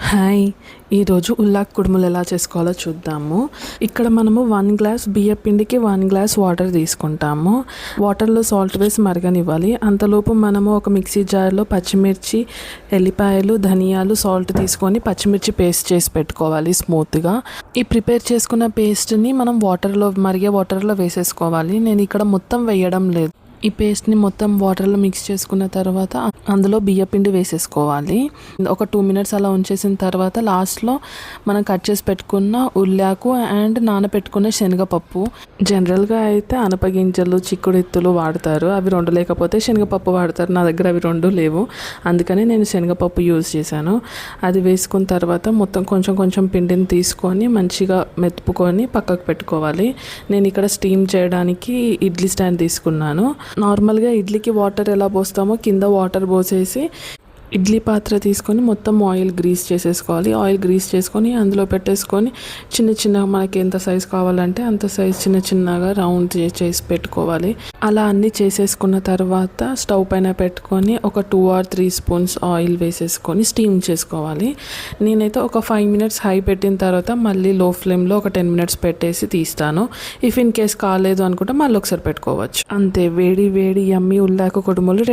Hi, ఈరోజు ఉల్లాక్ కుడుములు ఎలా చేసుకోవాలో చూద్దాము. ఇక్కడ మనము 1 గ్లాస్ బియ్యం పిండికి 1 గ్లాస్ వాటర్ తీసుకుంటాము. వాటర్లో సాల్ట్ వేసి మరగనివ్వాలి. అంతలోపు మనము ఒక మిక్సీ జార్లో పచ్చిమిర్చి, ఎల్లిపాయలు, ధనియాలు, సాల్ట్ తీసుకొని పచ్చిమిర్చి పేస్ట్ చేసి పెట్టుకోవాలి స్మూత్గా. ఈ ప్రిపేర్ చేసుకున్న పేస్ట్ని మనం మరిగే వాటర్లో వేసేసుకోవాలి. నేను ఇక్కడ మొత్తం వేయడం లేదు. ఈ పేస్ట్ని మొత్తం వాటర్లో మిక్స్ చేసుకున్న తర్వాత అందులో బియ్యపిండి వేసేసుకోవాలి. ఒక 2 మినిట్స్ అలా ఉంచేసిన తర్వాత లాస్ట్లో మనం కట్ చేసి పెట్టుకున్న ఉల్లాకు అండ్ నానబెట్టుకున్న శనగపప్పు. జనరల్గా అయితే అనపగింజలు, చిక్కుడిత్తులు వాడతారు. అవి 2 లేకపోతే శనగపప్పు వాడతారు. నా దగ్గర అవి 2 లేవు, అందుకని నేను శనగపప్పు యూజ్ చేశాను. అది వేసుకున్న తర్వాత మొత్తం కొంచెం కొంచెం పిండిని తీసుకొని మంచిగా మెతుపుకొని పక్కకు పెట్టుకోవాలి. నేను ఇక్కడ స్టీమ్ చేయడానికి ఇడ్లీ స్టాండ్ తీసుకున్నాను. నార్మల్గా ఇడ్లీకి వాటర్ ఎలా పోస్తామో కింద వాటర్ పోసేసి ఇడ్లీ పాత్ర తీసుకొని మొత్తం ఆయిల్ గ్రీస్ చేసేసుకోవాలి. ఆయిల్ గ్రీస్ చేసుకొని అందులో పెట్టేసుకొని చిన్న చిన్నగా మనకి ఎంత సైజ్ కావాలంటే అంత సైజ్ చిన్న చిన్నగా రౌండ్ చేసి పెట్టుకోవాలి. అలా అన్నీ చేసేసుకున్న తర్వాత స్టవ్ పైన పెట్టుకొని ఒక 2 or 3 స్పూన్స్ ఆయిల్ వేసేసుకొని స్టీమ్ చేసుకోవాలి. నేనైతే ఒక 5 మినిట్స్ హై పెట్టిన తర్వాత మళ్ళీ లో ఫ్లేమ్లో ఒక 10 మినిట్స్ పెట్టేసి తీస్తాను. ఇఫ్ ఇన్ కేస్ కాలేదు అనుకుంటే మళ్ళీ ఒకసారి పెట్టుకోవచ్చు. అంతే, వేడి వేడి యమ్మీ ఉల్లాకు కుడుములు